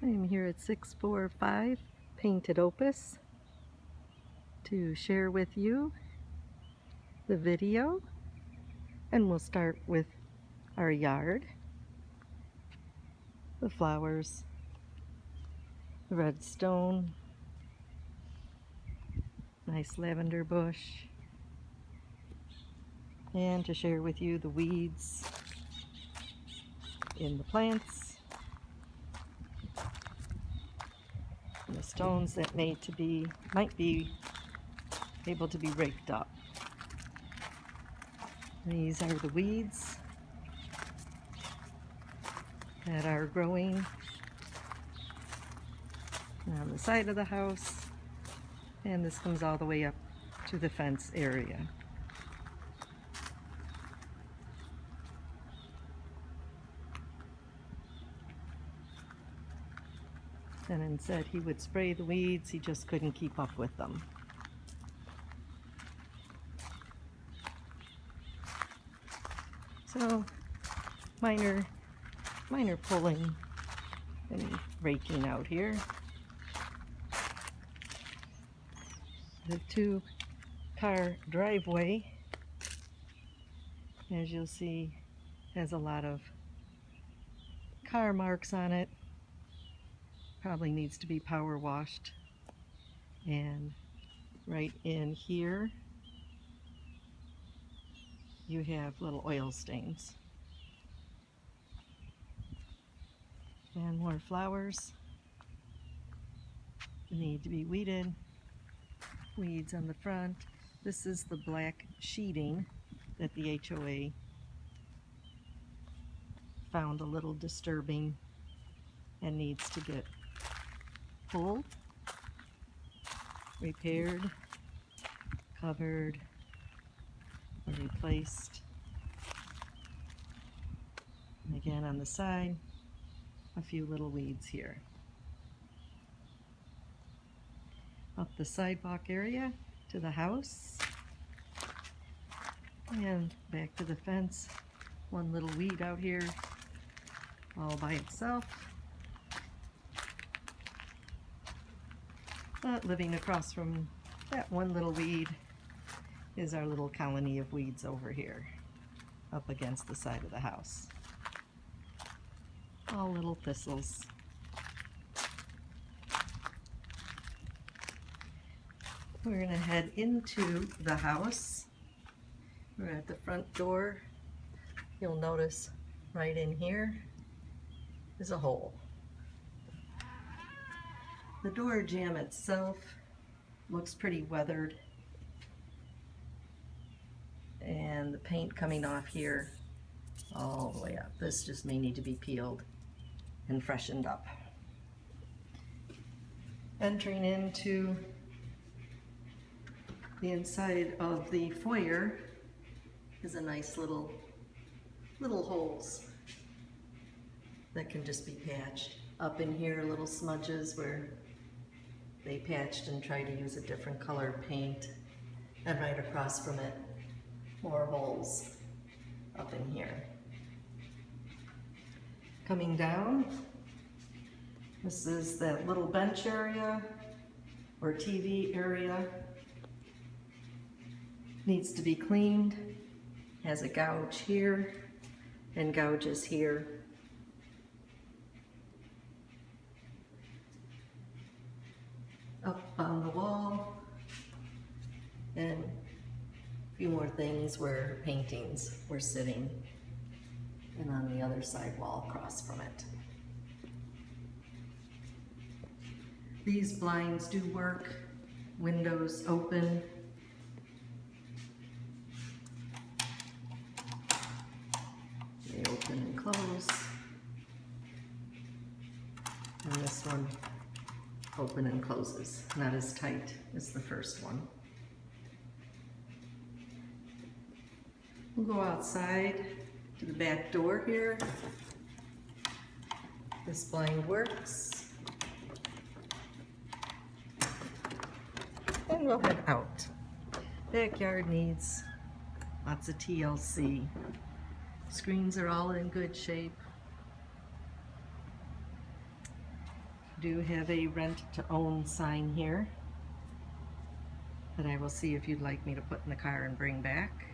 I'm here at 645 Painted Opus to share with you the video, and we'll start with our yard, the flowers, the red stone, nice lavender bush, and to share with you the weeds in the plants, and the stones that might be able to be raked up. These are the weeds that are growing on the side of the house, and this comes all the way up to the fence area. Tenant said he would spray the weeds, he just couldn't keep up with them. So minor pulling and raking out here. The 2-car driveway, as you'll see, has a lot of car marks on it. Probably needs to be power washed. And right in here you have little oil stains. And more flowers need to be weeded. Weeds on the front. This is the black sheeting that the HOA found a little disturbing and needs to get pulled, repaired, covered, or replaced. And again on the side, a few little weeds here. Up the sidewalk area to the house, and back to the fence. One little weed out here all by itself. But living across from that one little weed is our little colony of weeds over here, up against the side of the house. All little thistles. We're going to head into the house. We're at the front door. You'll notice right in here is a hole. The door jamb itself looks pretty weathered, and the paint coming off here all the way up. This just may need to be peeled and freshened up. Entering into the inside of the foyer is a nice little holes that can just be patched. Up in here, little smudges where they patched and tried to use a different colored paint. And right across from it, more holes up in here. Coming down, this is that little bench area or TV area. Needs to be cleaned. Has a gouge here and gouges here. Up on the wall, and a few more things where paintings were sitting, and on the other side wall across from it. These blinds do work, windows open. They open and close. And this one open and closes, not as tight as the first one. We'll go outside to the back door here. This blind works. And we'll head out. Backyard needs lots of TLC. Screens are all in good shape. Do have a rent to own sign here that I will see if you'd like me to put in the car and bring back.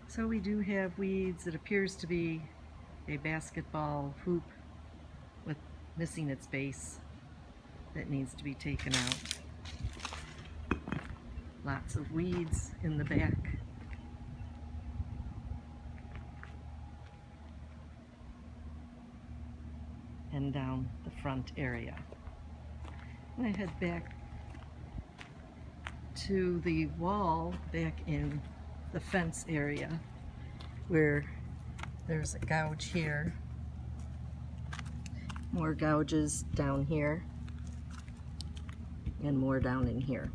So we do have weeds. It appears to be a basketball hoop with missing its base that needs to be taken out. Lots of weeds in the back. And down the front area. I'm gonna head back to the wall back in the fence area where there's a gouge here, more gouges down here, and more down in here.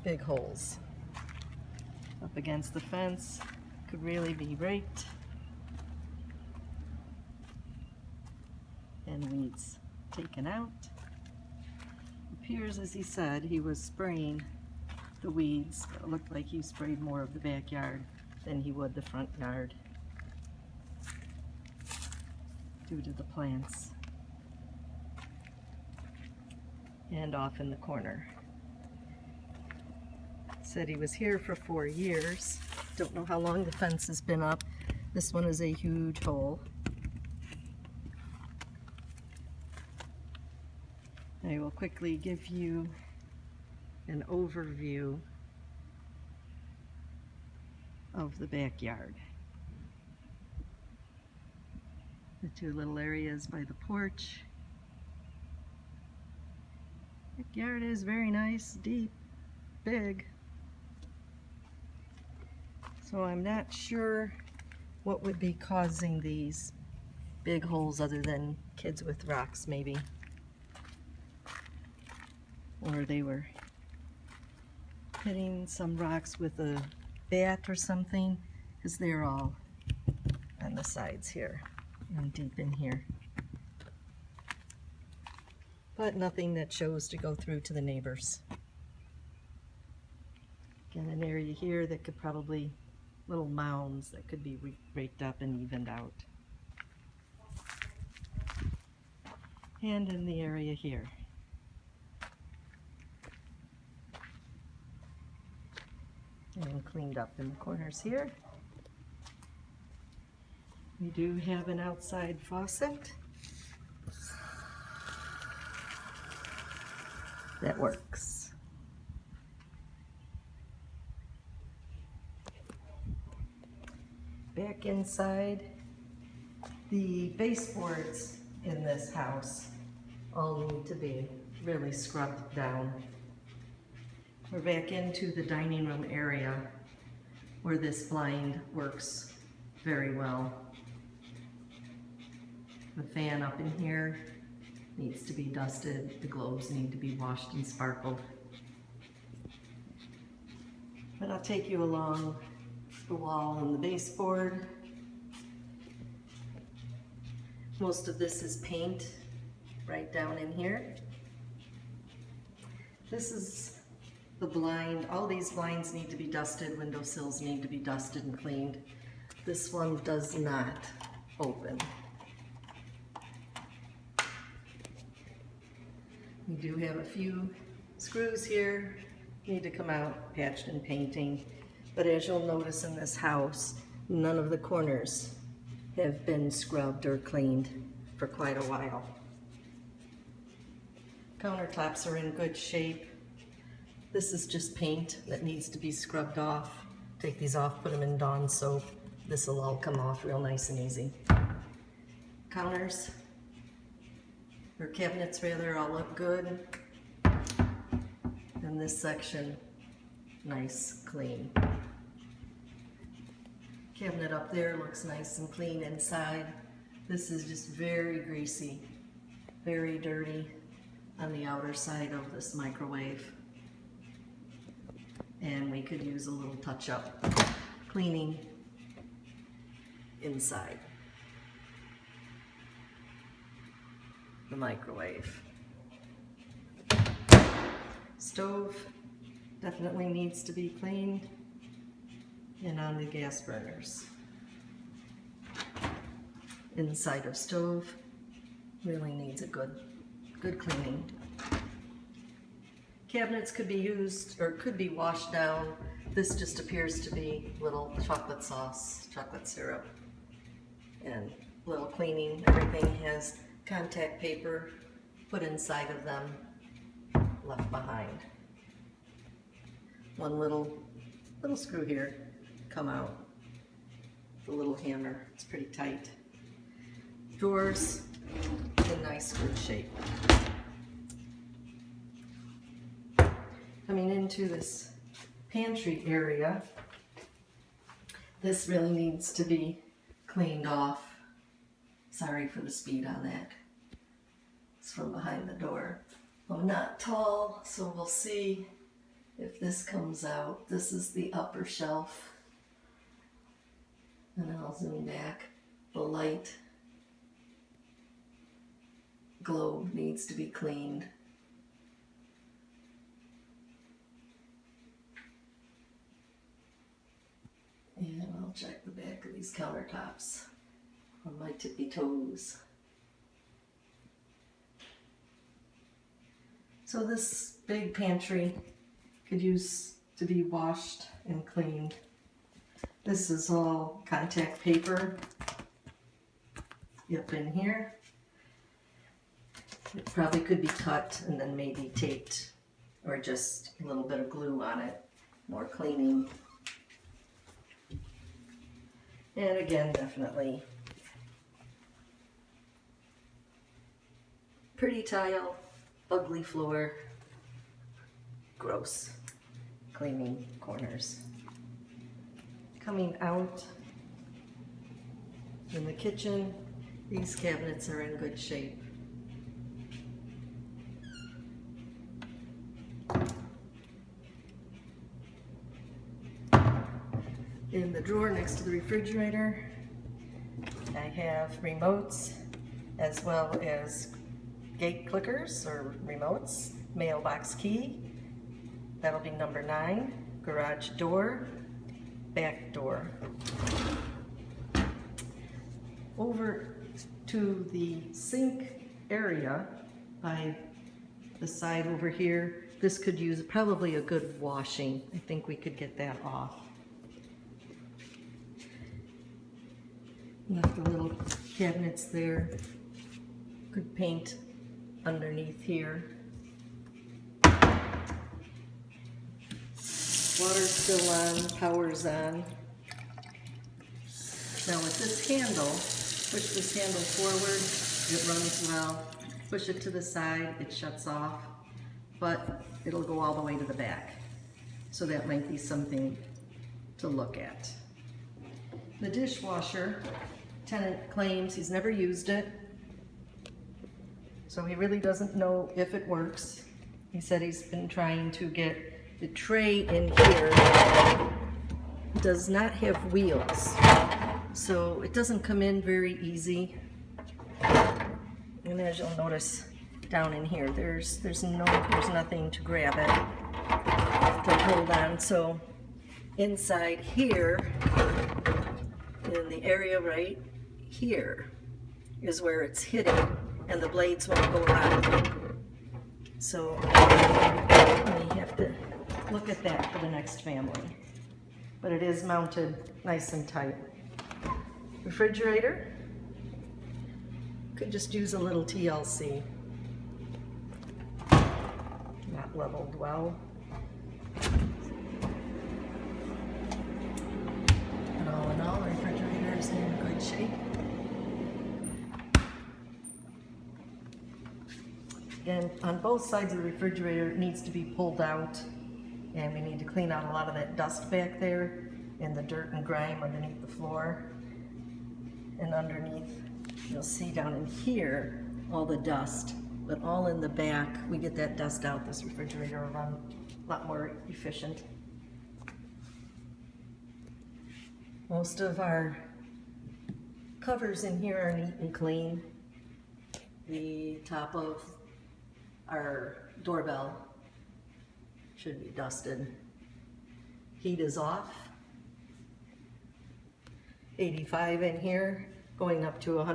Big holes up against the fence, could really be raked. And weeds taken out. Appears, as he said, he was spraying the weeds. It looked like he sprayed more of the backyard than he would the front yard due to the plants. And off in the corner. Said he was here for 4 years. Don't know how long the fence has been up. This one is a huge hole. I will quickly give you an overview of the backyard. The two little areas by the porch. Backyard is very nice, deep, big. So I'm not sure what would be causing these big holes other than kids with rocks maybe. Or they were hitting some rocks with a bat or something, because they're all on the sides here and deep in here. But nothing that shows to go through to the neighbors. Again, an area here that could probably, little mounds that could be raked up and evened out. And in the area here. And cleaned up in the corners here. We do have an outside faucet that works. Back inside, the baseboards in this house all need to be really scrubbed down. We're back into the dining room area where this blind works very well. The fan up in here needs to be dusted. The globes need to be washed and sparkled. But I'll take you along the wall and the baseboard. Most of this is paint right down in here. This is the blind. All these blinds need to be dusted. Windowsills need to be dusted and cleaned. This one does not open. We do have a few screws here, need to come out, patched and painting. But as you'll notice in this house, none of the corners have been scrubbed or cleaned for quite a while. Countertops are in good shape. This is just paint that needs to be scrubbed off. Take these off, put them in Dawn soap. This will all come off real nice and easy. Counters, or cabinets rather, all look good. And this section, nice, clean. Cabinet up there looks nice and clean inside. This is just very greasy, very dirty on the outer side of this microwave. And we could use a little touch-up cleaning inside the microwave. Stove definitely needs to be cleaned, and on the gas burners. Inside of stove, Really needs a good cleaning. Cabinets could be used or could be washed down. This just appears to be little chocolate sauce, chocolate syrup, and little cleaning. Everything has contact paper put inside of them, left behind. One little screw here come out. The little hammer, it's pretty tight. Drawers in nice good shape. Coming into this pantry area, this really needs to be cleaned off. Sorry for the speed on that. It's from behind the door. I'm not tall, so we'll see if this comes out. This is the upper shelf. And I'll zoom back. The light globe needs to be cleaned. And I'll check the back of these countertops on my tippy toes. So this big pantry could use to be washed and cleaned. This is all contact paper. Up in here. It probably could be cut and then maybe taped, or just a little bit of glue on it. More cleaning. And again, definitely pretty tile, ugly floor, gross cleaning corners. Coming out in the kitchen, these cabinets are in good shape. In the drawer next to the refrigerator, I have remotes as well as gate clickers or remotes, mailbox key, that'll be number 9, garage door, back door. Over to the sink area by the side over here, this could use probably a good washing. I think we could get that off. Left the little cabinets there. Could paint underneath here. Water's still on, power's on. Now with this handle, push this handle forward, it runs well. Push it to the side, it shuts off, but it'll go all the way to the back. So that might be something to look at. The dishwasher, tenant claims he's never used it, so he really doesn't know if it works. He said he's been trying to get the tray in here. It does not have wheels, so it doesn't come in very easy. And as you'll notice down in here, there's nothing to grab it, to hold on. So inside here, in the area right here, is where it's hitting, and the blades won't go around. So we have to look at that for the next family. But it is mounted nice and tight. Refrigerator, could just use a little TLC. Not leveled well. And all in all, the refrigerator is in good shape. And on both sides of the refrigerator, it needs to be pulled out, and we need to clean out a lot of that dust back there and the dirt and grime underneath the floor. And underneath, you'll see down in here all the dust, but all in the back, we get that dust out. This refrigerator will run a lot more efficient. Most of our covers in here are neat and clean. The top of our doorbell should be dusted. Heat is off. 85 in here, going up to 100.